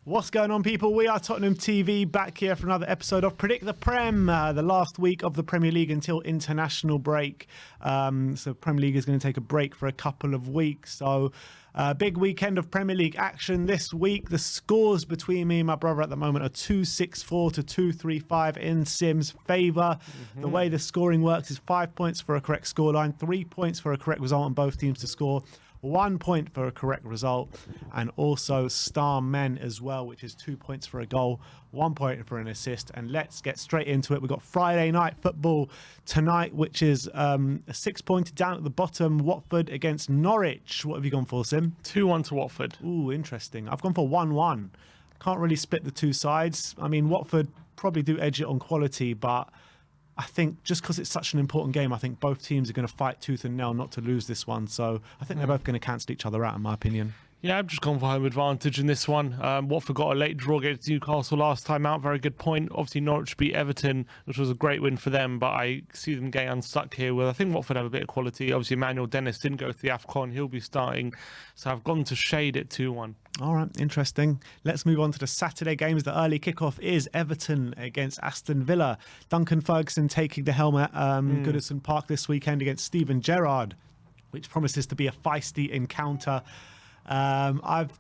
What's going on, people? We are Tottenham TV, back here for another episode of Predict the Prem, the last week of the Premier League until international break. So Premier League is going to take a break for a couple of weeks. So big weekend of Premier League action this week. The scores between me and my brother at the moment are 2-6-4 to 2-3-5 in Sim's favour. The way the scoring works is 5 points for a correct scoreline, 3 points for a correct result on both teams to score, 1 point for a correct result, and also star men as well, which is 2 points for a goal, 1 point for an assist. And let's get straight into it. We've got Friday night football tonight, which is a 6 pointer down at the bottom, Watford against Norwich. What have you gone for, Sim? 2-1 to Watford. Ooh, interesting. I've gone for 1-1. Can't really split the two sides. I mean, Watford probably do edge it on quality, but I think just because it's such an important game, I think both teams are going to fight tooth and nail not to lose this one. So I think they're both going to cancel each other out, in my opinion. Yeah, I've just gone for home advantage in this one. Watford got a late draw against Newcastle last time out. Very good point. Obviously, Norwich beat Everton, which was a great win for them, but I see them getting unstuck here. Well, I think Watford have a bit of quality. Obviously, Emmanuel Dennis didn't go to the AFCON. He'll be starting. So I've gone to shade it 2-1. All right, interesting. Let's move on to the Saturday games. The early kickoff is Everton against Aston Villa. Duncan Ferguson taking the helm at Goodison Park this weekend against Steven Gerrard, which promises to be a feisty encounter.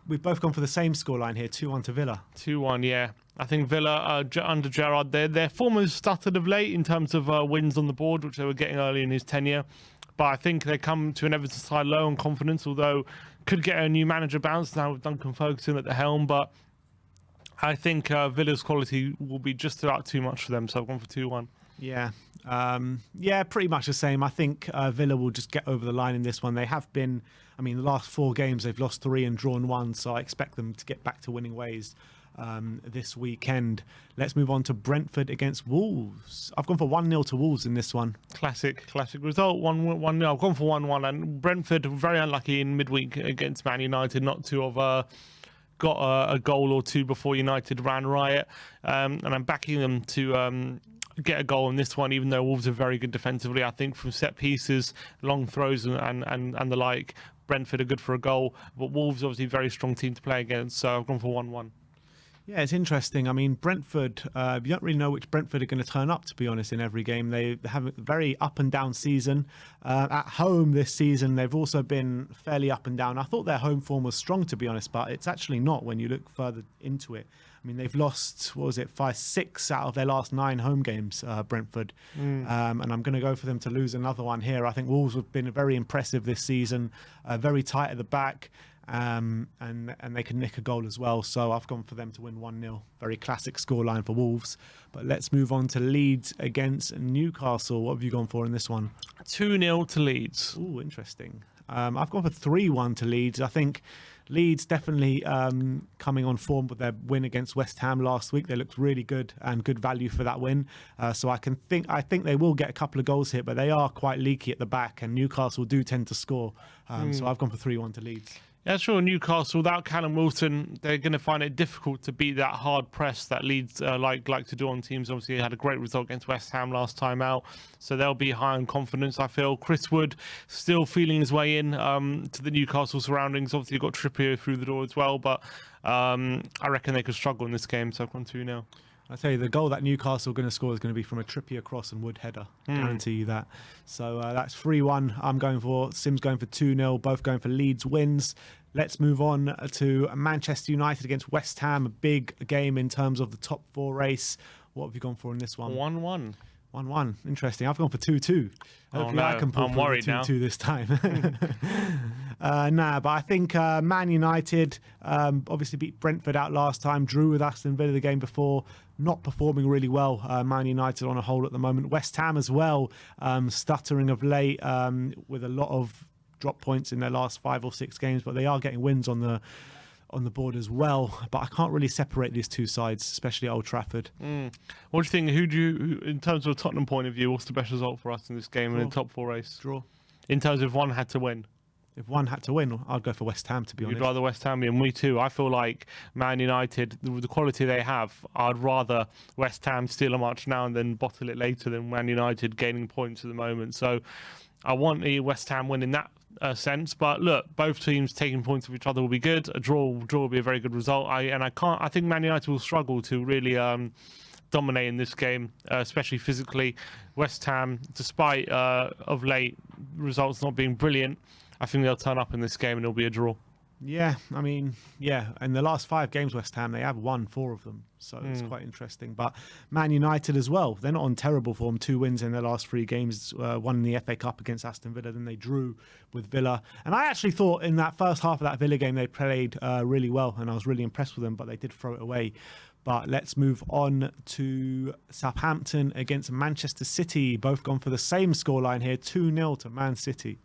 We've both gone for the same scoreline here, 2-1 to Villa. 2-1, yeah. I think Villa, under Gerrard, their form has stuttered of late in terms of wins on the board, which they were getting early in his tenure. But I think they come to an Everton side low on confidence, although could get a new manager bounce now with Duncan Ferguson at the helm. But I think Villa's quality will be just about too much for them, so I've gone for 2-1. Yeah, pretty much the same. I think Villa will just get over the line in this one. They have been, I mean, the last 4 games, they've lost 3 and drawn 1, so I expect them to get back to winning ways this weekend. Let's move on to Brentford against Wolves. I've gone for 1-0 to Wolves in this one. Classic result, 1-0. I've gone for 1-1, and Brentford very unlucky in midweek against Man United not to have got a goal or two before United ran riot, and I'm backing them to get a goal in this one, even though Wolves are very good defensively. I think from set pieces, long throws and the like, Brentford are good for a goal, but Wolves obviously a very strong team to play against, so I've gone for 1-1. Yeah, it's interesting. I mean, Brentford, you don't really know which Brentford are going to turn up, to be honest, in every game. They have a very up and down season. At home this season, they've also been fairly up and down. I thought their home form was strong, to be honest, but it's actually not when you look further into it. I mean, they've lost, 6 out of their last 9 home games, Brentford. And I'm going to go for them to lose another one here. I think Wolves have been very impressive this season, very tight at the back. And they can nick a goal as well. So I've gone for them to win 1-0. Very classic scoreline for Wolves. But let's move on to Leeds against Newcastle. What have you gone for in this one? 2-0 to Leeds. Ooh, interesting. I've gone for 3-1 to Leeds. I think Leeds definitely coming on form with their win against West Ham last week. They looked really good and good value for that win. So I think they will get a couple of goals here, but they are quite leaky at the back, and Newcastle do tend to score. So I've gone for 3-1 to Leeds. Yeah, sure. Newcastle, without Callum Wilson, they're going to find it difficult to beat that hard press that Leeds like to do on teams. Obviously, they had a great result against West Ham last time out, so they'll be high on confidence, I feel. Chris Wood still feeling his way in to the Newcastle surroundings. Obviously, you've got Trippier through the door as well, but I reckon they could struggle in this game, so I've gone 2-0. I tell you, the goal that Newcastle are going to score is going to be from a Trippier cross and Wood header. Guarantee you that. So that's 3-1. I'm going for, Sim's going for 2-0, both going for Leeds wins. Let's move on to Manchester United against West Ham, a big game in terms of the top 4 race. What have you gone for in this one? 1-1. 1-1. Interesting. I've gone for 2-2. Oh, no. I can pull I'm worried 2-2 this time. But I think Man United obviously beat Brentford out last time, drew with Aston Villa the game before, not performing really well. Man United on a whole at the moment. West Ham as well, stuttering of late with a lot of drop points in their last 5 or 6 games, but they are getting wins on the board as well. But I can't really separate these two sides, especially Old Trafford. What do you think? Who, in terms of a Tottenham point of view, what's the best result for us in this game in the top 4 race? Draw. In terms of one had to win. If one had to win, I'd go for West Ham, to be honest. You'd rather West Ham, and me too. I feel like Man United, the quality they have, I'd rather West Ham steal a match now and then bottle it later than Man United gaining points at the moment. So I want a West Ham winning that sense. But look, both teams taking points of each other will be good. A draw will be a very good result. I think Man United will struggle to really dominate in this game, especially physically. West Ham, despite of late results not being brilliant, I think they'll turn up in this game and it'll be a draw. Yeah, I mean, yeah, in the last 5 games, West Ham, they have won 4 of them. So it's quite interesting. But Man United as well, they're not on terrible form. 2 wins in their last 3 games, one in the FA Cup against Aston Villa, then they drew with Villa. And I actually thought in that first half of that Villa game, they played really well, and I was really impressed with them, but they did throw it away. But let's move on to Southampton against Manchester City. Both gone for the same scoreline here, 2-0 to Man City.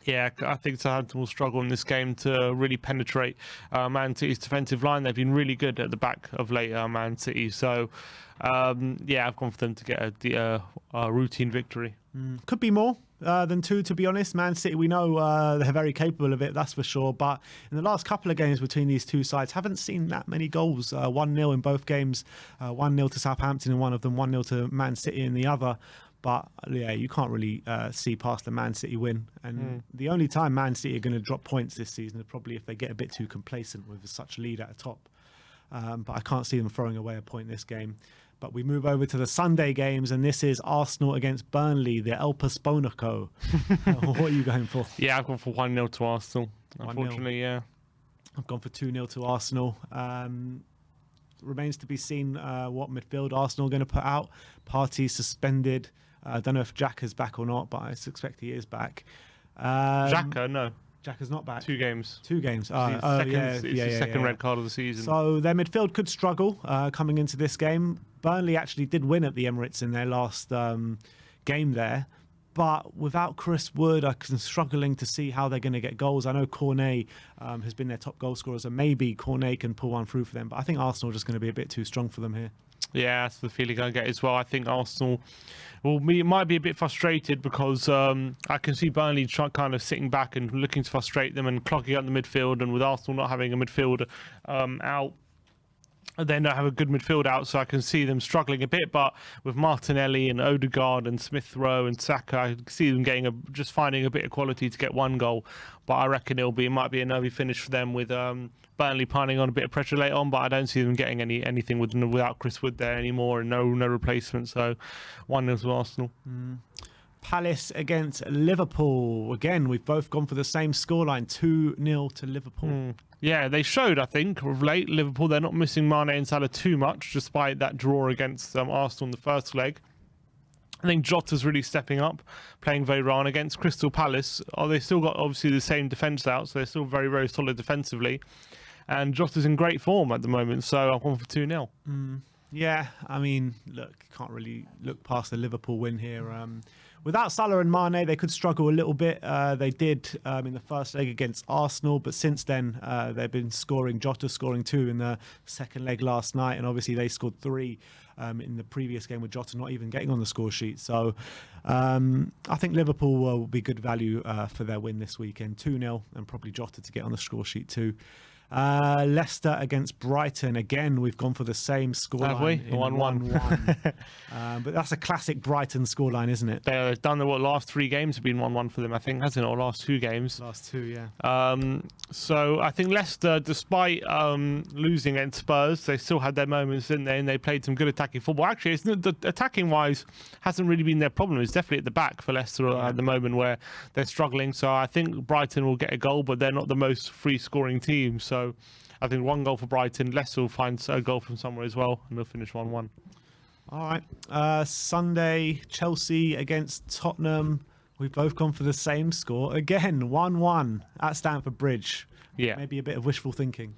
Yeah, I think Southampton will struggle in this game to really penetrate Man City's defensive line. They've been really good at the back of late, Man City. So, yeah, I've gone for them to get a routine victory. Could be more than 2, to be honest. Man City, we know they're very capable of it, that's for sure. But in the last couple of games between these 2 sides, haven't seen that many goals. 1-0 in both games, 1-0 to Southampton in one of them, 1-0 to Man City in the other. But yeah, you can't really see past the Man City win. And the only time Man City are going to drop points this season is probably if they get a bit too complacent with such a lead at the top. But I can't see them throwing away a point this game. But we move over to the Sunday games, and this is Arsenal against Burnley, the El Postbonico. What are you going for? Yeah, I've gone for 1-0 to Arsenal. Unfortunately, 1-0. yeah. I've gone for 2-0 to Arsenal. Remains to be seen what midfield Arsenal are going to put out. Partey suspended. I don't know if Xhaka's back or not, but I suspect he is back. Xhaka, no. Xhaka's not back. 2 games. 2 games. It's his second red card of the season. So their midfield could struggle coming into this game. Burnley actually did win at the Emirates in their last game there. But without Chris Wood, I'm struggling to see how they're going to get goals. I know Cornet has been their top goal scorer, so maybe Cornet can pull one through for them. But I think Arsenal are just going to be a bit too strong for them here. Yeah, that's the feeling I get as well. I think Arsenal might be a bit frustrated because I can see Burnley kind of sitting back and looking to frustrate them and clogging up the midfield. And with Arsenal not having a midfield out, they don't have a good midfield out, so I can see them struggling a bit. But with Martinelli and Odegaard and Smith Rowe and Saka, I see them just finding a bit of quality to get 1 goal. But I reckon it might be a nervy finish for them with Burnley piling on a bit of pressure later on. But I don't see them getting anything without Chris Wood there anymore and no replacement. So 1-0 to Arsenal. Palace against Liverpool. Again, we've both gone for the same scoreline, 2-0 to Liverpool. Yeah, they showed, I think, of late, Liverpool, they're not missing Mane and Salah too much, despite that draw against Arsenal in the first leg. I think Jota's really stepping up, playing very well. And against Crystal Palace, they still got, obviously, the same defence out, so they're still very, very solid defensively. And Jota's in great form at the moment, so I've gone for 2-0. Yeah, I mean, look, can't really look past the Liverpool win here. Without Salah and Mane, they could struggle a little bit. They did in the first leg against Arsenal, but since then they've been scoring. Jota scoring 2 in the second leg last night, and obviously they scored 3 in the previous game with Jota not even getting on the score sheet. So I think Liverpool will be good value for their win this weekend. 2-0, and probably Jota to get on the score sheet too. Leicester against Brighton. Again, we've gone for the same scoreline. Have we? 1-1. But that's a classic Brighton scoreline, isn't it? They've done the last 3 games have been 1-1 for them, I think, hasn't it? Or last 2 games. Last 2, yeah. So I think Leicester, despite losing against Spurs, they still had their moments, didn't they? And they played some good attacking football. Actually, it's not, the attacking wise hasn't really been their problem. It's definitely at the back for Leicester at the moment where they're struggling. So I think Brighton will get a goal, but they're not the most free scoring team. So I think 1 goal for Brighton. Leicester will find a goal from somewhere as well, and they'll finish 1-1. All right. Sunday, Chelsea against Tottenham. We've both gone for the same score. Again, 1-1 at Stamford Bridge. Yeah. Maybe a bit of wishful thinking.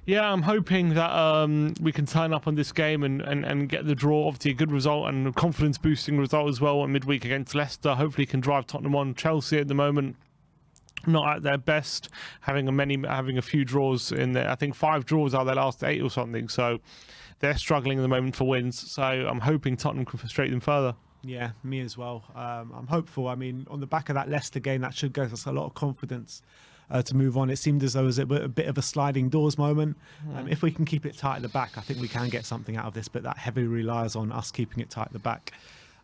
Yeah, I'm hoping that we can turn up on this game and get the draw. Obviously, a good result and a confidence-boosting result as well at midweek against Leicester. Hopefully, can drive Tottenham on. Chelsea at the moment, not at their best, having a few draws in there. I think 5 draws are their last 8 or something. So they're struggling at the moment for wins. So I'm hoping Tottenham can frustrate them further. Yeah, me as well. I'm hopeful. I mean, on the back of that Leicester game, that should give us a lot of confidence to move on. It seemed as though it was a bit of a sliding doors moment. If we can keep it tight at the back, I think we can get something out of this, but that heavily relies on us keeping it tight at the back.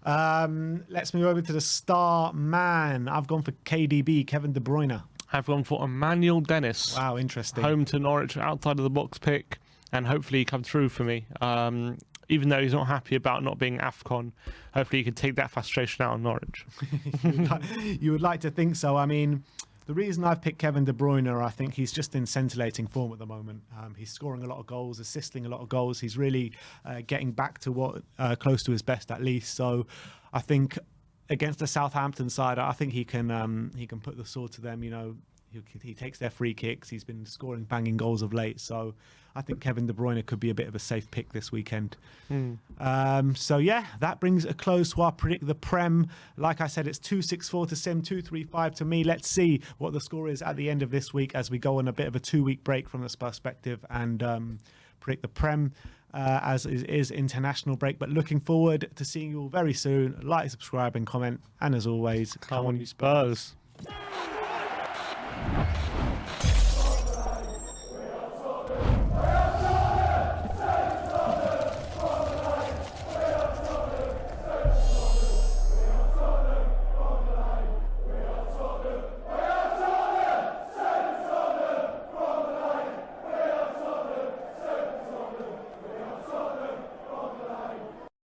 Let's move over to the star man. I've gone for KDB, Kevin De Bruyne. I've gone for Emmanuel Dennis. Wow, interesting. Home to Norwich, outside of the box pick, and hopefully he comes through for me. Even though he's not happy about not being AFCON, hopefully he can take that frustration out on Norwich. You would like to think so. I mean, the reason I've picked Kevin De Bruyne, I think he's just in scintillating form at the moment. He's scoring a lot of goals, assisting a lot of goals. He's really getting back to what close to his best, at least. So I think against the Southampton side, I think he can put the sword to them. You know, he takes their free kicks. He's been scoring banging goals of late. So I think Kevin De Bruyne could be a bit of a safe pick this weekend. So yeah, that brings a close to our Predict the Prem. Like I said, it's 264 to Sim, 235 to me. Let's see what the score is at the end of this week as we go on a bit of a 2-week break from this perspective and Predict the Prem as it is international break. But looking forward to seeing you all very soon. Like, subscribe and comment. And as always, Come on, you Spurs.